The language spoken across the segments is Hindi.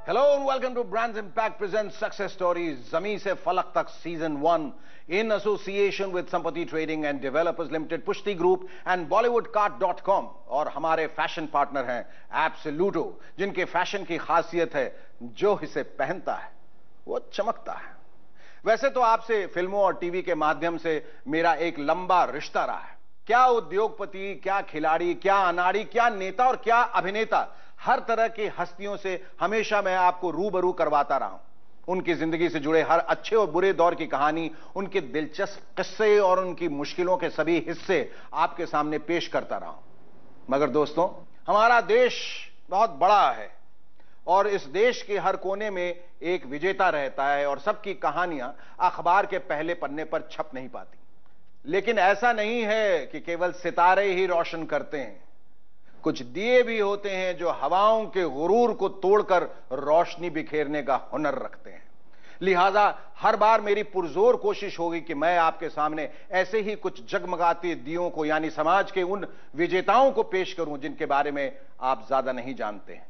Hello and welcome to Brands Impact presents Success Stories, Zami se Falak tak Season 1 in association with Sampati Trading and Developers Limited, Pushti Group and BollywoodCart.com और हमारे फैशन पार्टनर हैं Absoluto, जिनके फैशन की खासियत है जो इसे पहनता है वो चमकता है। वैसे तो आपसे फिल्मों और टीवी के माध्यम से मेरा एक लंबा रिश्ता रहा है। क्या उद्योगपति, क्या खिलाड़ी, क्या अनाड़ी, क्या नेता और क्या अभिनेता, हर तरह की हस्तियों से हमेशा मैं आपको रूबरू करवाता रहा हूं। उनकी जिंदगी से जुड़े हर अच्छे और बुरे दौर की कहानी, उनके दिलचस्प किस्से और उनकी मुश्किलों के सभी हिस्से आपके सामने पेश करता रहा हूं। मगर दोस्तों, हमारा देश बहुत बड़ा है और इस देश के हर कोने में एक विजेता रहता है और सबकी कहानियां अखबार के पहले पन्ने पर छप नहीं पाती। लेकिन ऐसा नहीं है कि केवल सितारे ही रोशन करते हैं, कुछ दिए भी होते हैं जो हवाओं के गुरूर को तोड़कर रोशनी बिखेरने का हुनर रखते हैं। लिहाजा हर बार मेरी पुरजोर कोशिश होगी कि मैं आपके सामने ऐसे ही कुछ जगमगाते दियों को यानी समाज के उन विजेताओं को पेश करूं जिनके बारे में आप ज्यादा नहीं जानते हैं,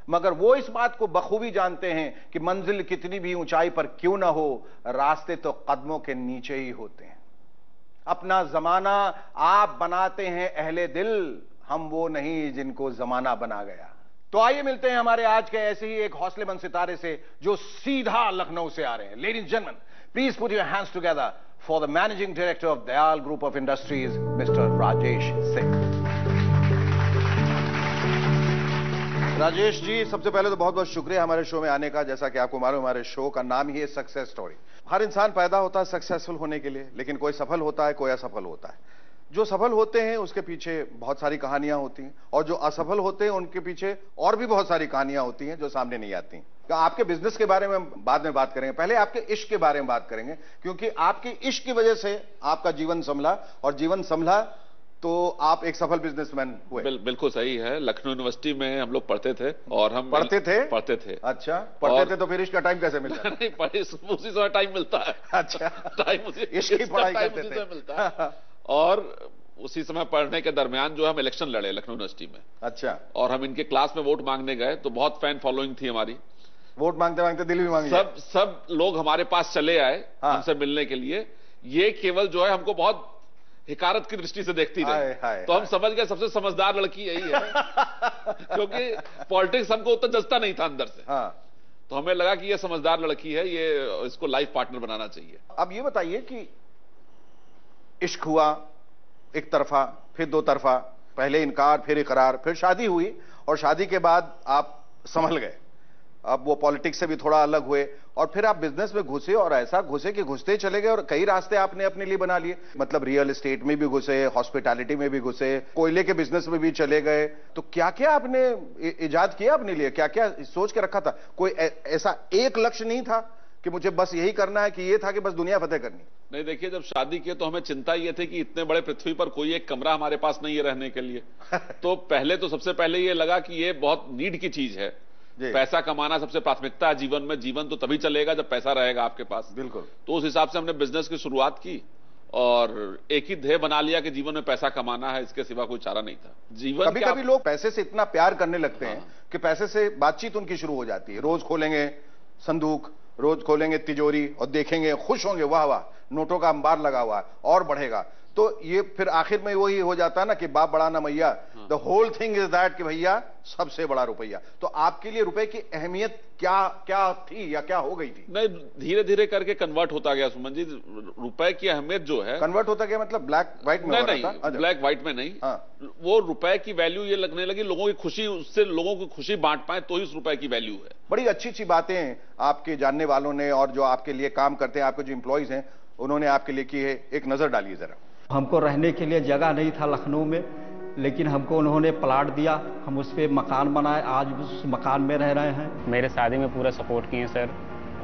मगर वो इस बात को बखूबी जानते हैं कि मंजिल कितनी भी ऊंचाई पर क्यों ना हो, रास्ते तो कदमों के नीचे ही होते हैं। अपना जमाना आप बनाते हैं अहले दिल, हम वो नहीं जिनको जमाना बना गया। तो आइए मिलते हैं हमारे आज के ऐसे ही एक हौसलेमंद सितारे से जो सीधा लखनऊ से आ रहे हैं। Ladies and gentleman, please put your hands together for the managing director of Dayal group of industries, mister Rajesh Singh. Rajesh ji, सबसे पहले तो बहुत बहुत शुक्रिया हमारे शो में आने का। जैसा कि आपको मालूम, हमारे शो का नाम ही है सक्सेस स्टोरी। हर इंसान पैदा होता है सक्सेसफुल होने के लिए, लेकिन कोई सफल होता है, कोई असफल होता है। जो सफल होते हैं उसके पीछे बहुत सारी कहानियां होती हैं और जो असफल होते हैं उनके पीछे और भी बहुत सारी कहानियां होती हैं जो सामने नहीं आती। तो आपके बिजनेस के बारे में बाद में बात करेंगे, पहले आपके इश्क के बारे में बात करेंगे, क्योंकि आपकी इश्क की वजह से आपका जीवन संभला और जीवन संभला तो आप एक सफल बिजनेसमैन हुए। बिल्कुल सही है। लखनऊ यूनिवर्सिटी में हम लोग पढ़ते थे और हम पढ़ते थे। अच्छा, पढ़ते थे तो फिर इश्क का टाइम कैसे मिलता? नहीं, उसी समय टाइम मिलता है। अच्छा, टाइम इश्क की पढ़ाई करते थे मिलता है। और उसी समय पढ़ने के दरमियान जो हम इलेक्शन लड़े लखनऊ यूनिवर्सिटी में। अच्छा। और हम इनके क्लास में वोट मांगने गए तो बहुत फैन फॉलोइंग थी हमारी। वोट मांगते मांगते दिल भी मांग गया। सब लोग हमारे पास चले आए हमसे मिलने के लिए। ये केवल जो है हमको बहुत हिकारत की दृष्टि से देखती रही। तो हम समझ गए सबसे समझदार लड़की यही है क्योंकि पॉलिटिक्स हमको उतना जचता नहीं था अंदर से। तो हमें लगा कि ये समझदार लड़की है, ये इसको लाइफ पार्टनर बनाना चाहिए। अब ये बताइए कि इश्क हुआ एक तरफा, फिर दो तरफा, पहले इनकार, फिर इकरार, फिर शादी हुई और शादी के बाद आप संभल गए। अब वो पॉलिटिक्स से भी थोड़ा अलग हुए और फिर आप बिजनेस में घुसे और ऐसा घुसे कि घुसते चले गए और कई रास्ते आपने अपने लिए बना लिए। मतलब रियल एस्टेट में भी घुसे, हॉस्पिटैलिटी में भी घुसे, कोयले के बिजनेस में भी चले गए। तो क्या क्या आपने इजाद किया अपने लिए, क्या क्या सोच के रखा था? कोई ऐसा एक लक्ष्य नहीं था कि मुझे बस यही करना है, कि ये था कि बस दुनिया फतेह करनी? नहीं, देखिए, जब शादी की तो हमें चिंता ये थी कि इतने बड़े पृथ्वी पर कोई एक कमरा हमारे पास नहीं है रहने के लिए। तो पहले तो सबसे पहले ये लगा कि ये बहुत नीड की चीज है। पैसा कमाना सबसे प्राथमिकता है जीवन में। जीवन तो तभी चलेगा जब पैसा रहेगा आपके पास। बिल्कुल। तो उस हिसाब से हमने बिजनेस की शुरुआत की और एक ही ध्येय बना लिया कि जीवन में पैसा कमाना है, इसके सिवा कोई चारा नहीं था। जीवन कभी कभी लोग पैसे से इतना प्यार करने लगते हैं कि पैसे से बातचीत उनकी शुरू हो जाती है। रोज खोलेंगे संदूक, रोज खोलेंगे तिजोरी और देखेंगे, खुश होंगे, वाह वाह नोटों का अंबार लगा हुआ है और बढ़ेगा। तो ये फिर आखिर में वही हो जाता है ना कि बाप बड़ा ना मैया। The whole thing is that कि भैया सबसे बड़ा रुपया। तो आपके लिए रुपए की अहमियत क्या क्या थी या क्या हो गई थी? नहीं, धीरे धीरे करके कन्वर्ट होता गया सुमन जी। रुपए की अहमियत जो है कन्वर्ट होता गया, मतलब ब्लैक व्हाइट में? नहीं, ब्लैक व्हाइट में नहीं। वो रुपए की वैल्यू ये लगने लगी, लोगों की खुशी, उससे लोगों को खुशी बांट पाए तो ही उस रुपए की वैल्यू है। बड़ी अच्छी अच्छी बातें आपके जानने वालों ने और जो आपके लिए काम करते हैं, आपके जो एम्प्लॉइज हैं, उन्होंने आपके लिए की है। एक नजर डालिए जरा। हमको रहने के लिए जगह नहीं था लखनऊ में, लेकिन हमको उन्होंने प्लाट दिया, हम उस पर मकान बनाए, आज उस मकान में रह रहे हैं। मेरे शादी में पूरा सपोर्ट किए सर,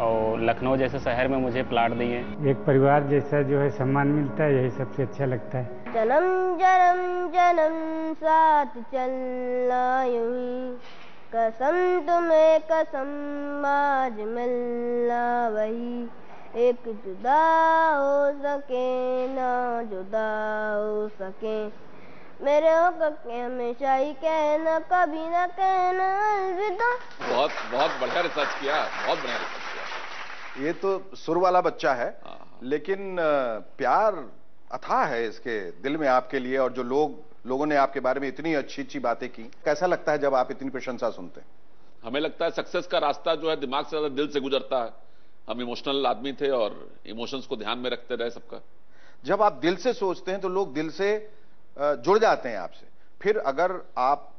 और लखनऊ जैसे शहर में मुझे प्लाट दिए। एक परिवार जैसा जो है सम्मान मिलता है, यही सबसे अच्छा लगता है। जन्म जन्म जन्म साथ चलना यूं ही, कसम तुम्हें कसम आज मिलना वही, एक जुदा हो सके ना जुदा हो सके, मेरे होकर के हमेशा ही कहना, कभी ना कहना अलविदा। बहुत बहुत बढ़िया रिसर्च किया, बहुत बढ़िया रिसर्च किया। ये तो सुर वाला बच्चा है, लेकिन प्यार अथाह है इसके दिल में आपके लिए, और जो लोगों ने आपके बारे में इतनी अच्छी अच्छी बातें की। कैसा लगता है जब आप इतनी प्रशंसा सुनते हैं? हमें लगता है सक्सेस का रास्ता जो है दिमाग से ज्यादा दिल से गुजरता है। हम इमोशनल आदमी थे और इमोशंस को ध्यान में रखते रहे सबका। जब आप दिल से सोचते हैं तो लोग दिल से जुड़ जाते हैं आपसे। फिर अगर आप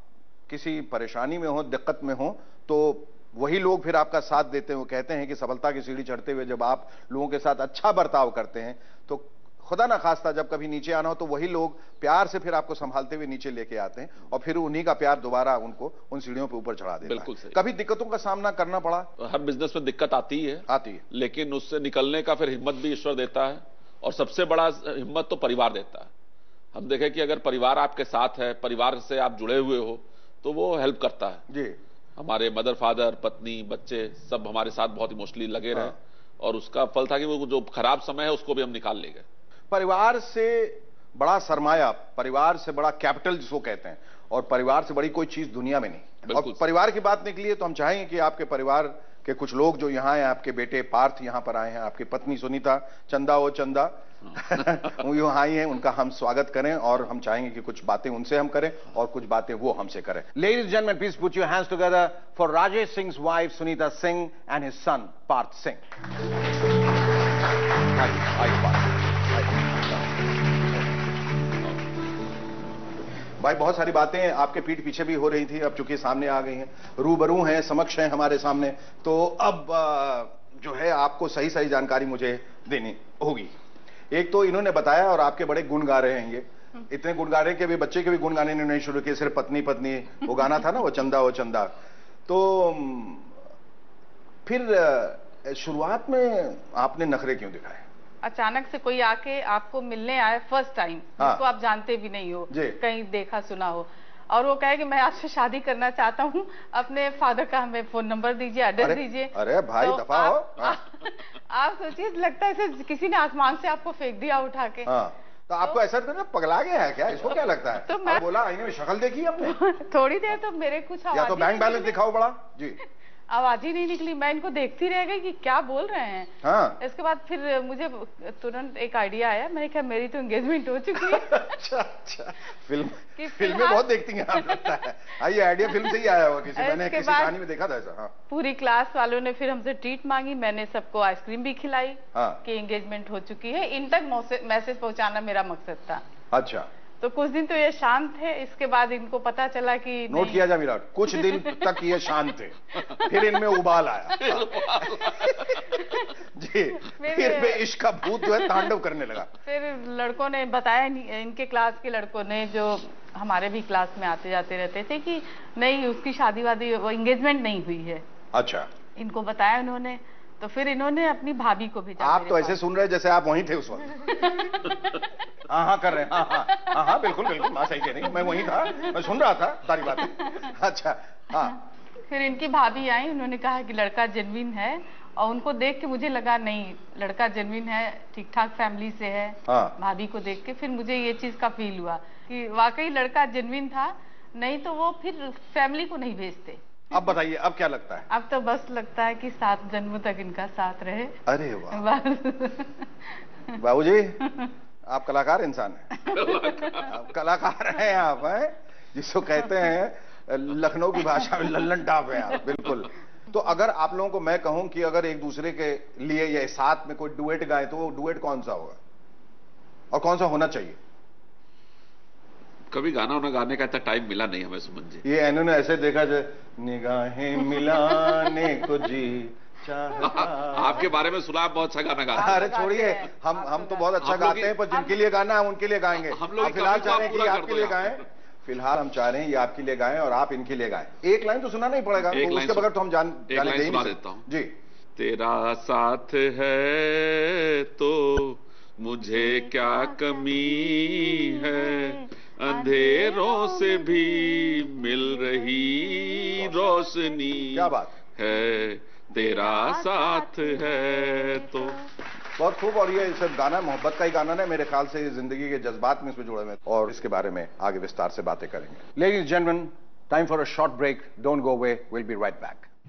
किसी परेशानी में हो, दिक्कत में हो, तो वही लोग फिर आपका साथ देते हैं। वो कहते हैं कि सफलता की सीढ़ी चढ़ते हुए जब आप लोगों के साथ अच्छा बर्ताव करते हैं तो खुदा ना खास्ता जब कभी नीचे आना हो तो वही लोग प्यार से फिर आपको संभालते हुए नीचे लेके आते हैं, और फिर उन्हीं का प्यार दोबारा उनको उन सीढ़ियों पे ऊपर चढ़ा देता है। बिल्कुल सही। कभी दिक्कतों का सामना करना पड़ा? हर बिजनेस में दिक्कत आती है, लेकिन उससे निकलने का फिर हिम्मत भी ईश्वर देता है, और सबसे बड़ा हिम्मत तो परिवार देता है। हम देखें कि अगर परिवार आपके साथ है, परिवार से आप जुड़े हुए हो, तो वो हेल्प करता है जी। हमारे मदर फादर, पत्नी, बच्चे सब हमारे साथ बहुत इमोशनली लगे रहे, और उसका फल था कि वो जो खराब समय है उसको भी हम निकाल ले गए। परिवार से बड़ा सरमाया, परिवार से बड़ा कैपिटल जिसको कहते हैं, और परिवार से बड़ी कोई चीज दुनिया में नहीं। और परिवार की बात निकली है तो हम चाहेंगे कि आपके परिवार के कुछ लोग जो यहाँ हैं, आपके बेटे पार्थ यहाँ पर आए हैं, आपकी पत्नी सुनीता, चंदा वो चंदा वो यहाँ आई हैं, उनका हम स्वागत करें, और हम चाहेंगे कि कुछ बातें उनसे हम करें और कुछ बातें वो हमसे करें। Ladies and gentlemen, please put your hands together for Rajesh Singh's wife Sunita Singh and his son Parth Singh. भाई बहुत सारी बातें आपके पीठ पीछे भी हो रही थी, अब चूंकि सामने आ गई हैं, रूबरू हैं, समक्ष हैं हमारे सामने, तो अब जो है आपको सही सही जानकारी मुझे देनी होगी। एक तो इन्होंने बताया, और आपके बड़े गुण गा रहे हैं ये, इतने गुण गा रहे हैं कि अभी बच्चे के भी गुण गाने नहीं शुरू किए, सिर्फ पत्नी पत्नी वो गाना था ना, वो चंदा। तो फिर शुरुआत में आपने नखरे क्यों दिखाए? अचानक से कोई आके आपको मिलने आए फर्स्ट टाइम, जिसको आप जानते भी नहीं हो, कहीं देखा सुना हो, और वो कहे कि मैं आपसे शादी करना चाहता हूँ, अपने फादर का हमें फोन नंबर दीजिए, एड्रेस दीजिए। अरे भाई तो दफा हो। आप सोचिए, लगता है किसी ने आसमान से आपको फेंक दिया उठा के। तो आपको ऐसा तो पगला गया है क्या? इसको क्या लगता है? तो मैं बोला आईने में शक्ल देखी आपने? थोड़ी देर तो मेरे कुछ या तो बैंक बैलेंस दिखाओ बड़ा जी। आवाज ही नहीं निकली, मैं इनको देखती रह गई कि क्या बोल रहे हैं। हाँ। इसके बाद फिर मुझे तुरंत एक आइडिया आया, मैंने कहा मेरी तो एंगेजमेंट हो चुकी है। अच्छा। फिल्में बहुत देखती हैं आप, लगता है। ये आइडिया फिल्म से ही आया होगा, मैंने किसी कहानी में देखा था ऐसा। हाँ। पूरी क्लास वालों ने फिर हमसे ट्रीट मांगी, मैंने सबको आइसक्रीम भी खिलाई कि एंगेजमेंट हो चुकी है। इन तक मैसेज पहुंचाना मेरा मकसद था। अच्छा। तो कुछ दिन तो ये शांत थे, इसके बाद इनको पता चला कि नोट किया जा विराट, कुछ दिन तक ये शांत थे, फिर इनमें उबाल आया। जी, फिर इश्क का भूत जो है तांडव करने लगा। फिर लड़कों ने बताया, इनके क्लास के लड़कों ने, जो हमारे भी क्लास में आते जाते रहते थे, कि नहीं उसकी शादी वादी, वो एंगेजमेंट नहीं हुई है। अच्छा। इनको बताया उन्होंने, तो फिर इन्होंने अपनी भाभी को भेजा। आप तो ऐसे सुन रहे जैसे आप वहीं थे उस वक्त। हाँ कर रहे हैं, हाँ बिल्कुल माँ सही कह रही, मैं वहीं था, मैं सुन रहा था सारी बातें। अच्छा। हाँ। फिर इनकी भाभी आई, उन्होंने कहा कि लड़का जेन्युइन है, और उनको देख के मुझे लगा नहीं लड़का जेन्युइन है, ठीक ठाक फैमिली से है। भाभी को देख के फिर मुझे ये चीज का फील हुआ कि वाकई लड़का जेन्युइन था, नहीं तो वो फिर फैमिली को नहीं भेजते। अब बताइए, अब क्या लगता है? अब तो बस लगता है कि 7 जन्मों तक इनका साथ रहे। अरे वाह। बाबूजी, आप कलाकार इंसान हैं। आप कलाकार हैं आप, हैं जिसको कहते हैं लखनऊ की भाषा में लल्लन टाप है आप, बिल्कुल। तो अगर आप लोगों को मैं कहूं कि अगर एक दूसरे के लिए या साथ में कोई डुएट गाए, तो वो डुएट कौन सा होगा और कौन सा होना चाहिए? कभी गाना उन्हें गाने का इतना टाइम मिला नहीं हमें सुमन जी। ये इन्होंने ऐसे देखा जो निगाहें मिलाने को जी चाहता। आपके बारे में सुना, बहुत अच्छा गाना गाते हैं। अरे छोड़िए, हम तो बहुत अच्छा गाते हैं, पर जिनके लिए गाना है उनके लिए गाएंगे। हम लोग फिलहाल चाह रहे हैं कि आपके लिए गाएं, फिलहाल हम चाह रहे हैं ये आपके लिए गाएं और आप इनके लिए गाएं। एक लाइन तो सुनाना ही पड़ेगा, तो उसके बगैर तो हम जाने दे नहीं सकते जी। तेरा साथ है तो मुझे क्या कमी है, अंधेरों से भी मिल रही रोशनी। क्या बात है, तेरा साथ है तो। बहुत खूब। और ये सिर्फ गाना मोहब्बत का ही गाना नहीं, मेरे ख्याल से जिंदगी के जज्बात में इसमें जुड़े हुए और इसके बारे में आगे विस्तार से बातें करेंगे। Ladies and gentleman, time for a short break, don't go away, will be right back.